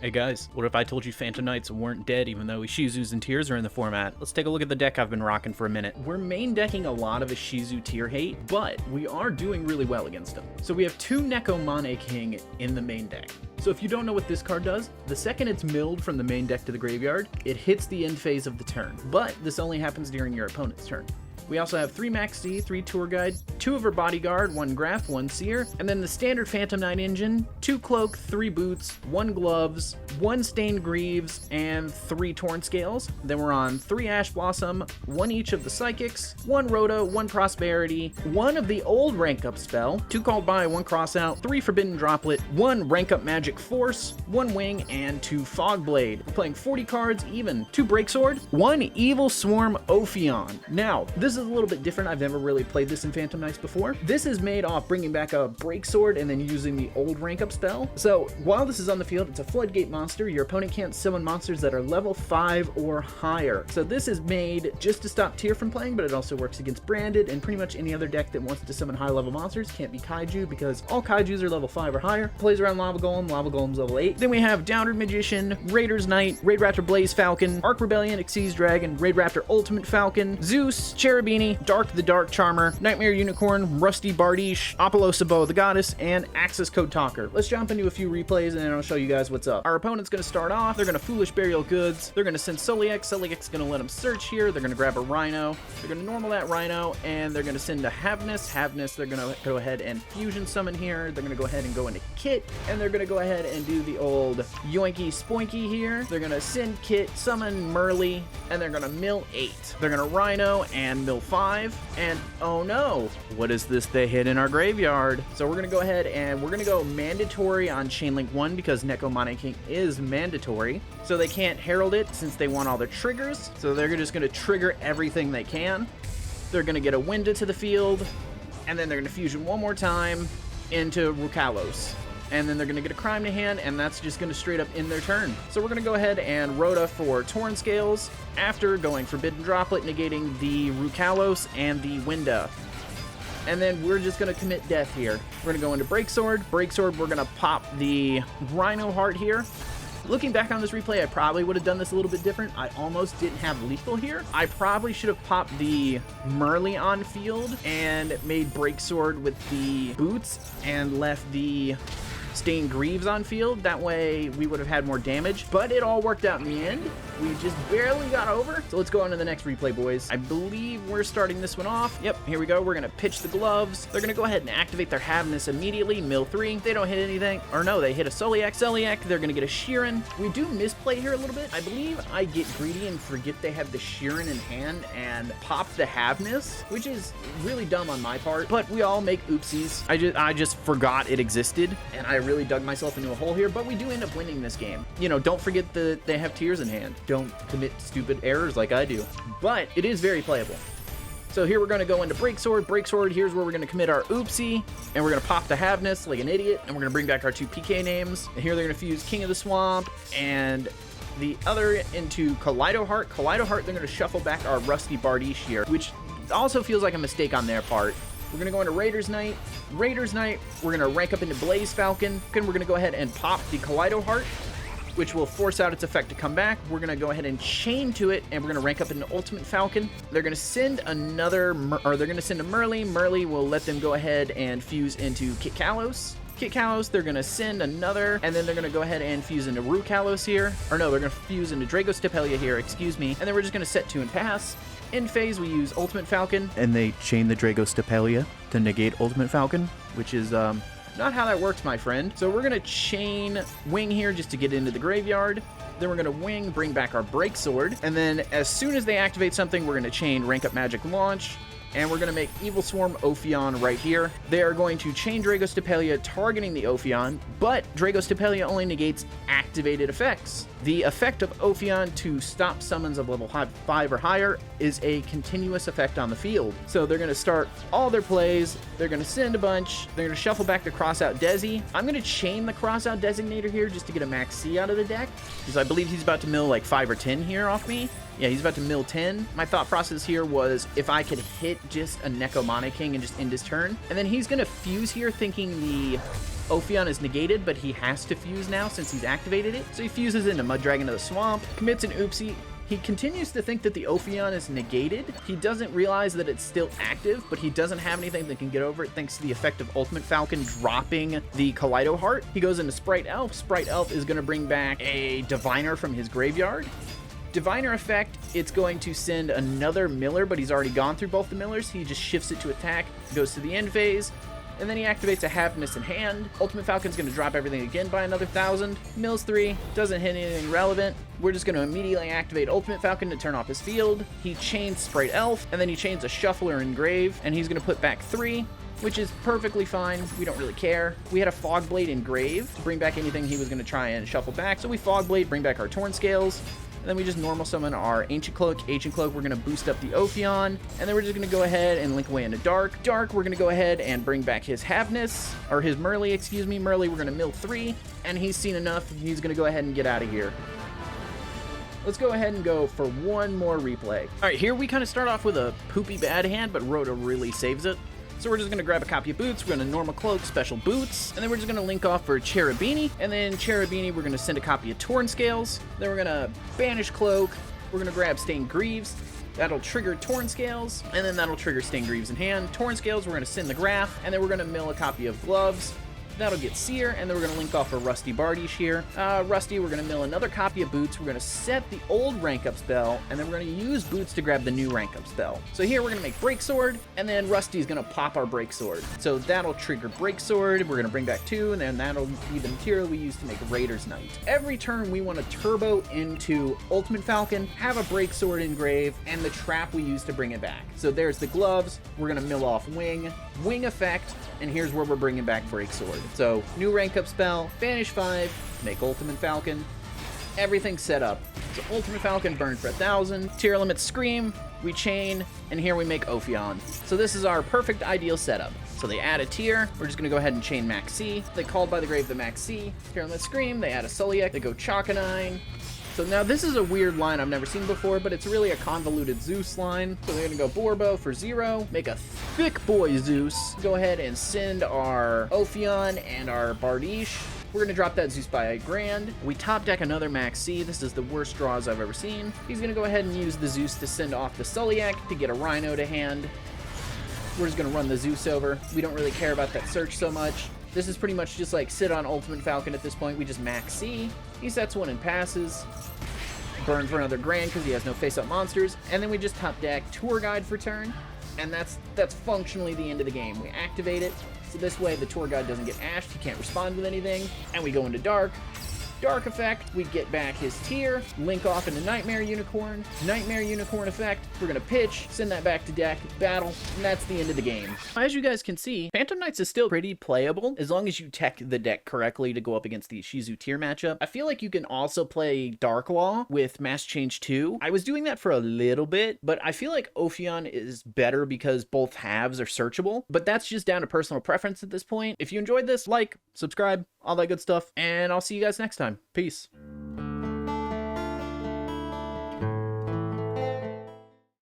Hey guys, what if I told you Phantom Knights weren't dead even though Ishizus and Tears are in the format? Let's take a look at the deck I've been rocking for a minute. We're main decking a lot of Ishizu tier hate, but we are doing really well against them. So we have 2 Neko Mane King in the main deck. So if you don't know what this card does, the second it's milled from the main deck to the graveyard, it hits the end phase of the turn. But this only happens during your opponent's turn. We also have 3 Max D, 3 Tour Guide, 2 of her Bodyguard, 1 Graph, 1 Seer, and then the standard Phantom Knight engine, 2 Cloak, 3 Boots, 1 Gloves, 1 Stained Greaves, and 3 Torn Scales. Then we're on 3 Ash Blossom, 1 each of the Psychics, 1 Rhoda, 1 Prosperity, 1 of the old Rank Up spell, 2 Called By, 1 Crossout, 3 Forbidden Droplet, 1 Rank Up Magic Force, 1 Wing, and 2 Fog Blade. We're playing 40 cards even, 2 Breaksword, 1 evilswarm ophion. Now, this is a little bit different. I've never really played this in Phantom Knights before. This is made off bringing back a Breaksword and then using the old rank up spell. So while this is on the field, it's a floodgate monster. Your opponent can't summon monsters that are level 5 or higher. So this is made just to stop Tier from playing, but it also works against Branded and pretty much any other deck that wants to summon high level monsters. Can't be Kaiju because all Kaijus are level 5 or higher. Plays around Lava Golem's level 8. Then we have Downward Magician, Raider's Knight, Raid Raptor Blaze Falcon, Arc Rebellion, Xyz Dragon, Raid Raptor Ultimate Falcon, Zeus, Cherubini, Dark the Dark Charmer, Nightmare Unicorn, Rusty Bardiche, Apollosa Boa the Goddess, and Access Code Talker. Let's jump into a few replays and then I'll show you guys what's up. Our opponent's going to start off. They're going to Foolish Burial Goods. They're going to send Soliek. Soliek's going to let them search here. They're going to grab a Rhino. They're going to normal that Rhino, and they're going to send a Havnus. Havnus, they're going to go ahead and Fusion Summon here. They're going to go ahead and go into Kit, and they're going to go ahead and do the old Yoinky Spoinky here. They're going to send Kit, summon Merly, and they're going to mill 8. They're going to Rhino and mill 5, and oh no, what is this they hit in our graveyard? So we're going to go ahead and we're going to go mandatory on Chainlink 1 because Neko Mane King is mandatory. So they can't herald it since they want all their triggers. So they're just going to trigger everything they can. They're going to get a Winda to the field, and then they're going to fusion one more time into Rukalos. And then they're going to get a Crime to hand, and that's just going to straight up end their turn. So we're going to go ahead and Rhoda for Torn Scales, after going Forbidden Droplet, negating the Rukalos and the Winda. And then we're just going to commit death here. We're going to go into Breaksword. Breaksword, we're going to pop the Rhino Heart here. Looking back on this replay, I probably would have done this a little bit different. I almost didn't have lethal here. I probably should have popped the Merly on field and made Breaksword with the boots and left the Stained Greaves on field. That way we would have had more damage, but it all worked out in the end. We just barely got over. So let's go on to the next replay, boys. I believe we're starting this one off. Yep, here we go. We're going to pitch the gloves. They're going to go ahead and activate their Havnus immediately. Mill 3. They don't hit anything. Or no, they hit a Soliek. Soliek, they're going to get a Sheeran. We do misplay here a little bit. I believe I get greedy and forget they have the Sheeran in hand and pop the Havnus, which is really dumb on my part, but we all make oopsies. I just forgot it existed, and I really dug myself into a hole here, but we do end up winning this game. You know, don't forget that they have Tears in hand. Don't commit stupid errors like I do. But it is very playable. So here we're going to go into Breaksword. Breaksword, here's where we're going to commit our oopsie, and we're going to pop the Havnus like an idiot, and we're going to bring back our 2 PK names. And here they're going to fuse King of the Swamp and the other into Kaleido Heart. Kaleido Heart, they're going to shuffle back our Rusty Bardiche here, which also feels like a mistake on their part. We're going to go into Raider's Knight. Raider's Knight, we're going to rank up into Blaze Falcon. Then we're going to go ahead and pop the Kaleido Heart, which will force out its effect to come back. We're going to go ahead and chain to it, and we're going to rank up into Ultimate Falcon. They're going to send they're going to send a Merly. Merly will let them go ahead and fuse into Kit Kalos. Kit Kalos, they're going to send another, and then they're going to go ahead and fuse into Rukalos here. Or no, they're going to fuse into Dragostapelia here, excuse me. And then we're just going to set 2 and pass. In phase, we use Ultimate Falcon, and they chain the Dragostapelia to negate Ultimate Falcon, which is not how that works, my friend. So we're going to chain Wing here just to get into the graveyard. Then we're going to Wing, bring back our Breaksword. And then as soon as they activate something, we're going to chain Rank Up Magic Launch. And we're going to make Evilswarm Ophion right here. They are going to chain Dragostapelia targeting the Ophion, but Dragostapelia only negates activated effects. The effect of Ophion to stop summons of level 5 or higher is a continuous effect on the field. So they're going to start all their plays, they're going to send a bunch, they're going to shuffle back the Crossout Desi. I'm going to chain the Crossout Designator here just to get a Max C out of the deck, because I believe he's about to mill like 5 or 10 here off me. Yeah, he's about to mill 10. My thought process here was if I could hit just a Neko Mane King and just end his turn. And then he's going to fuse here thinking the Ophion is negated, but he has to fuse now since he's activated it. So he fuses into Mud Dragon to the swamp, commits an oopsie. He continues to think that the Ophion is negated. He doesn't realize that it's still active, but he doesn't have anything that can get over it thanks to the effect of Ultimate Falcon dropping the Kaleido Heart. He goes into Sprite Elf. Sprite Elf is going to bring back a Diviner from his graveyard. Diviner effect, it's going to send another Miller, but he's already gone through both the Millers. He just shifts it to attack, goes to the end phase, and then he activates a Happiness in hand. Ultimate Falcon's going to drop everything again by another 1,000. Mills 3, doesn't hit anything relevant. We're just going to immediately activate Ultimate Falcon to turn off his field. He chains Sprite Elf, and then he chains a Shuffler in Grave, and he's going to put back 3, which is perfectly fine. We don't really care. We had a Fog Blade in Grave to bring back anything he was going to try and shuffle back, so we Fog Blade, bring back our Torn Scales. And then we just normal summon our Ancient Cloak. Ancient Cloak, we're going to boost up the Ophion. And then we're just going to go ahead and link away into Dark. Dark, we're going to go ahead and bring back his Havness, or his Merly, excuse me. Merly, we're going to mill 3. And he's seen enough. He's going to go ahead and get out of here. Let's go ahead and go for one more replay. All right, here we kind of start off with a poopy bad hand, but Rhoda really saves it. So we're just going to grab a copy of Boots, we're going to normal cloak, special Boots, and then we're just going to link off for Cherubini, and then Cherubini, we're going to send a copy of Torn Scales, then we're going to banish Cloak, we're going to grab Stained Greaves, that'll trigger Torn Scales, and then that'll trigger Stained Greaves in hand. Torn Scales, we're going to send the Graph, and then we're going to mill a copy of Gloves. That'll get Seer, and then we're going to link off a Rusty Bardiche here. Rusty, we're going to mill another copy of Boots. We're going to set the old rank up spell, and then we're going to use Boots to grab the new rank up spell. So here we're going to make Break Sword, and then Rusty's going to pop our Break Sword. So that'll trigger Break Sword. We're going to bring back 2, and then that'll be the material we use to make Raider's Knight. Every turn we want to turbo into Ultimate Falcon, have a Break Sword in Grave, and the trap we use to bring it back. So there's the Gloves. We're going to mill off Wing. Wing effect, and here's where we're bringing back Break Sword. So new rank up spell, banish 5, make Ultimate Falcon, everything's set up. So Ultimate Falcon burn for 1,000, tearlament Scream, we chain, and here we make Ophion. So this is our perfect ideal setup. So they add a tier, we're just gonna go ahead and chain Max C. They called by the grave the Max C, tearlament Scream, they add a Sulliek, they go Chakanine. So now this is a weird line I've never seen before, but it's really a convoluted Zeus line. So they're gonna go Borbo for 0, make a thick boy Zeus, go ahead and send our Ophion and our Bardiche. We're gonna drop that Zeus by $1,000. We top deck another Max C. This is the worst draws I've ever seen. He's gonna go ahead and use the Zeus to send off the Sulliek to get a Rhino to hand. We're just gonna run the Zeus over. We don't really care about that search so much. This is pretty much just like sit on Ultimate Falcon at this point. We just Max C. He sets 1 and passes. Burn for another grand because he has no face-up monsters. And then we just top deck Tour Guide for turn. And that's functionally the end of the game. We activate it. So this way the Tour Guide doesn't get ashed. He can't respond with anything. And we go into Dark. Dark effect, we get back his tier, link off into Nightmare Unicorn. Nightmare Unicorn effect, we're gonna pitch, send that back to deck, battle, and that's the end of the game. As you guys can see, Phantom Knights is still pretty playable as long as you tech the deck correctly to go up against the ishizu tier matchup. I feel like you can also play Dark Law with Mass Change 2. I was doing that for a little bit, but I feel like Ophion is better because both halves are searchable, but that's just down to personal preference at this point. If you enjoyed this, like, subscribe, all that good stuff, and I'll see you guys next time. Peace.